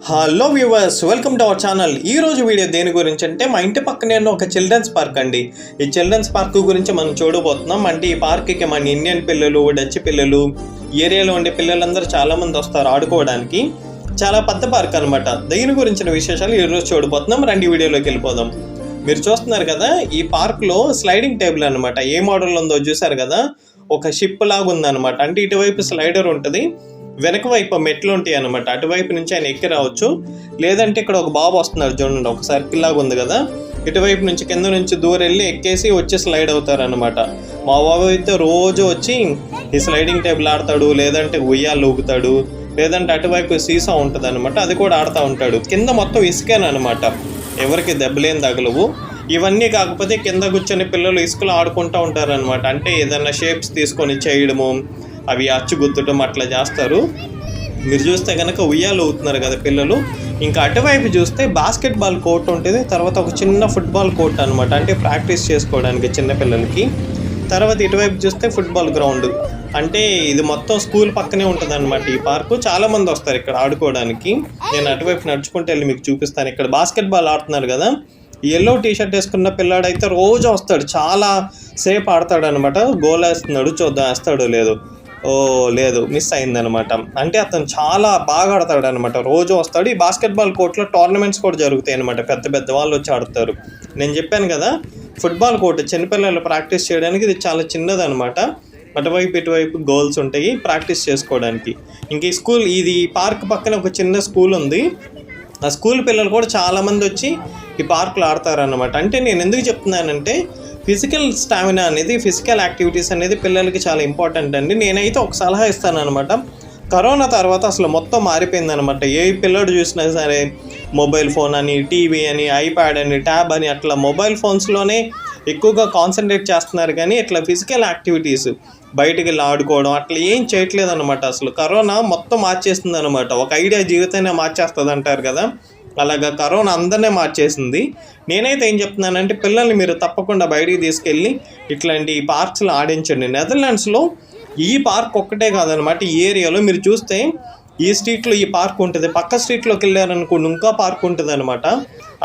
Hello viewers, welcome to our channel. ఈరోజు video దేని గురించి అంటే మా ఇంటి పక్కనే ఒక చిల్డ్రన్స్ పార్క్ అండి. ఈ చిల్డ్రన్స్ పార్క్ గురించి మనం చూడబోతున్నాం. అంటే ఈ పార్క్కి మన ఇండియన్ పిల్లలు, డచ్ పిల్లలు, ఏరియాలో ఉండే పిల్లలందరూ చాలామంది వస్తారు ఆడుకోవడానికి. చాలా పెద్ద పార్క్ అనమాట. దీని గురించిన విశేషాలు ఈరోజు చూడబోతున్నాం. రండి వీడియోలోకి వెళ్ళిపోదాం. మీరు చూస్తున్నారు కదా, ఈ పార్క్లో స్లైడింగ్ టేబుల్ అనమాట. ఏ మోడల్ ఉందో చూసారు కదా, ఒక షిప్ లాగా ఉందన్నమాట. అంటే ఇటువైపు స్లైడర్ ఉంటుంది, వెనక వైపు మెట్లు ఉంటాయి అనమాట. అటువైపు నుంచి ఆయన ఎక్కి రావచ్చు. లేదంటే ఇక్కడ ఒక బాబు వస్తున్నారు చూడండి, ఒక సర్కిల్ లాగా ఉంది కదా, ఇటువైపు నుంచి కింద నుంచి దూరం వెళ్ళి ఎక్కేసి వచ్చి స్లైడ్ అవుతారు అనమాట. మా బాబు అయితే రోజు వచ్చి ఈ స్లైడింగ్ టేబుల్ ఆడతాడు, లేదంటే ఉయ్యాలు ఊగుతాడు, లేదంటే అటువైపు సీసా ఉంటుంది అనమాట, అది కూడా ఆడుతూ ఉంటాడు. కింద మొత్తం ఇసుకేనమాట, ఎవరికి దెబ్బలేని తగలవు. ఇవన్నీ కాకపోతే కింద కూర్చొని పిల్లలు ఇసుకలో ఆడుకుంటూ ఉంటారనమాట. అంటే ఏదైనా షేప్స్ తీసుకొని చేయడము, అవి అచ్చు గుద్దటం అట్లా చేస్తారు. మీరు చూస్తే కనుక ఉయ్యాలు ఊగుతున్నారు కదా పిల్లలు. ఇంకా అటువైపు చూస్తే బాస్కెట్బాల్ కోర్ట్ ఉంటుంది, తర్వాత ఒక చిన్న ఫుట్బాల్ కోర్ట్ అనమాట, అంటే ప్రాక్టీస్ చేసుకోవడానికి చిన్నపిల్లలకి. తర్వాత ఇటువైపు చూస్తే ఫుట్బాల్ గ్రౌండ్. అంటే ఇది మొత్తం స్కూల్ పక్కనే ఉంటుంది అనమాట ఈ పార్కు. చాలామంది వస్తారు ఇక్కడ ఆడుకోవడానికి. నేను అటువైపు నడుచుకుంటూ వెళ్ళి మీకు చూపిస్తాను. ఇక్కడ బాస్కెట్బాల్ ఆడుతున్నారు కదా, ఎల్లో టీషర్ట్ వేసుకున్న పిల్లాడైతే రోజు వస్తాడు, చాలా సేపు ఆడతాడు అనమాట. గోల్ వేస్తున్నాడు, చూద్దాం వేస్తాడో లేదు. లేదు, మిస్ అయిందనమాట. అంటే అతను చాలా బాగా ఆడతాడు అనమాట, రోజు వస్తాడు. ఈ బాస్కెట్బాల్ కోర్ట్లో టోర్నమెంట్స్ కూడా జరుగుతాయి అనమాట, పెద్ద పెద్ద వాళ్ళు వచ్చి ఆడుతారు. నేను చెప్పాను కదా, ఫుట్బాల్ కోర్ట్ చిన్నపిల్లలు ప్రాక్టీస్ చేయడానికి ఇది చాలా చిన్నదనమాట. అటువైపు ఇటువైపు గోల్స్ ఉంటాయి ప్రాక్టీస్ చేసుకోవడానికి. ఇంక ఈ స్కూల్, ఇది పార్క్ పక్కన ఒక చిన్న స్కూల్ ఉంది. ఆ స్కూల్ పిల్లలు కూడా చాలామంది వచ్చి ఈ పార్కులో ఆడతారనమాట. అంటే నేను ఎందుకు చెప్తున్నానంటే, ఫిజికల్ స్టామినా అనేది, ఫిజికల్ యాక్టివిటీస్ అనేది పిల్లలకి చాలా ఇంపార్టెంట్ అండి. నేనైతే ఒక సలహా ఇస్తాను అనమాట. కరోనా తర్వాత అసలు మొత్తం మారిపోయిందనమాట. ఏ పిల్లడు చూసినా సరే మొబైల్ ఫోన్ అని, టీవీ అని, ఐప్యాడ్ అని, ట్యాబ్ అని, అట్లా మొబైల్ ఫోన్స్లోనే ఎక్కువగా కాన్సన్ట్రేట్ చేస్తున్నారు. కానీ ఇట్లా ఫిజికల్ యాక్టివిటీస్, బయటికి వెళ్ళి ఆడుకోవడం అట్లా ఏం చేయట్లేదు అనమాట. అసలు కరోనా మొత్తం మార్చేస్తుంది అనమాట. ఒక ఐడియా జీవితాన్ని మార్చేస్తుంది అంటారు కదా, అలాగా కరోనా అందరినీ మార్చేసింది. నేనైతే ఏం చెప్తున్నానంటే, పిల్లల్ని మీరు తప్పకుండా బయటికి తీసుకెళ్ళి ఇట్లాంటి పార్క్స్లో ఆడించండి. నెదర్లాండ్స్లో ఈ పార్క్ ఒక్కటే కాదనమాట, ఈ ఏరియాలో మీరు చూస్తే ఈ స్ట్రీట్లో ఈ పార్క్ ఉంటుంది, పక్క స్ట్రీట్లోకి వెళ్ళారనుకోండి ఇంకా పార్క్ ఉంటుంది అనమాట.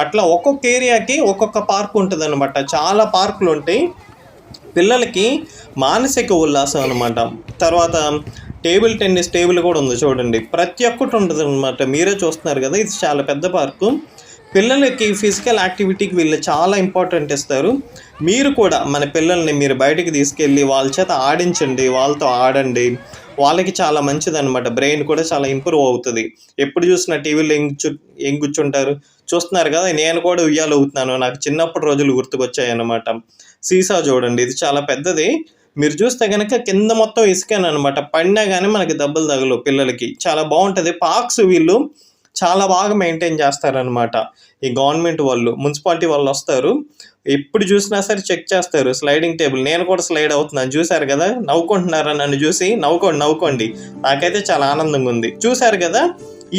అట్లా ఒక్కొక్క ఏరియాకి ఒక్కొక్క పార్క్ ఉంటుంది అనమాట. చాలా పార్కులు ఉంటాయి. పిల్లలకి మానసిక ఉల్లాసం అనమాట. తర్వాత టేబుల్ టెన్నిస్ టేబుల్ కూడా ఉంది చూడండి, ప్రతి ఒక్కటి ఉంటుంది అనమాట. మీరే చూస్తున్నారు కదా, ఇది చాలా పెద్ద పార్కు. పిల్లలకి ఫిజికల్ యాక్టివిటీకి వీళ్ళు చాలా ఇంపార్టెంట్ ఇస్తారు. మీరు కూడా మన పిల్లల్ని మీరు బయటికి తీసుకెళ్ళి వాళ్ళ చేత ఆడించండి, వాళ్ళతో ఆడండి. వాళ్ళకి చాలా మంచిదన్నమాట. బ్రెయిన్ కూడా చాలా ఇంప్రూవ్ అవుతుంది. ఎప్పుడు చూసినా టీవీలో ఏం కూర్చుంటారు, చూస్తున్నారు కదా. నేను కూడా ఉయ్యాలు ఊగుతున్నాను, నాకు చిన్నప్పటి రోజులు గుర్తుకొచ్చాయి అన్నమాట. సీసా చూడండి, ఇది చాలా పెద్దది. మీరు చూస్తే కనుక కింద మొత్తం ఇసుకేనమాట, పడినా కానీ మనకి దెబ్బలు తగలవు పిల్లలకి. చాలా బాగుంటుంది. పార్క్స్ వీళ్ళు చాలా బాగా మెయింటైన్ చేస్తారనమాట. ఈ గవర్నమెంట్ వాళ్ళు, మున్సిపాలిటీ వాళ్ళు వస్తారు, ఎప్పుడు చూసినా సరే చెక్ చేస్తారు. స్లైడింగ్ టేబుల్, నేను కూడా స్లైడ్ అవుతున్నాను చూశారు కదా, నవ్వుకుంటున్నారా నన్ను చూసి? నవ్వుకోండి. నాకైతే చాలా ఆనందంగా ఉంది. చూశారు కదా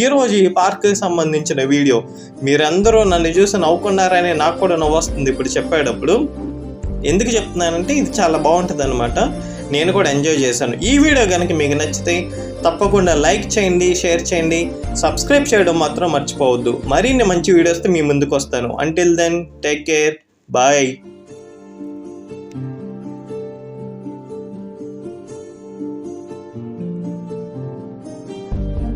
ఈరోజు ఈ పార్క్కి సంబంధించిన వీడియో. మీరందరూ నన్ను చూసి నవ్వుకున్నారని నాకు కూడా నవ్వు వస్తుంది ఇప్పుడు చెప్పేటప్పుడు. ఎందుకు చెప్తున్నానంటే, ఇది చాలా బాగుంటుంది అనమాట. నేను కూడా ఎంజాయ్ చేశాను. ఈ వీడియో కనుక మీకు నచ్చితే తప్పకుండా లైక్ చేయండి, షేర్ చేయండి, సబ్స్క్రైబ్ చేయడం మాత్రం మర్చిపోవద్దు. మరిన్ని మంచి వీడియోస్తో మీ ముందుకు వస్తాను. Until then, take care, bye.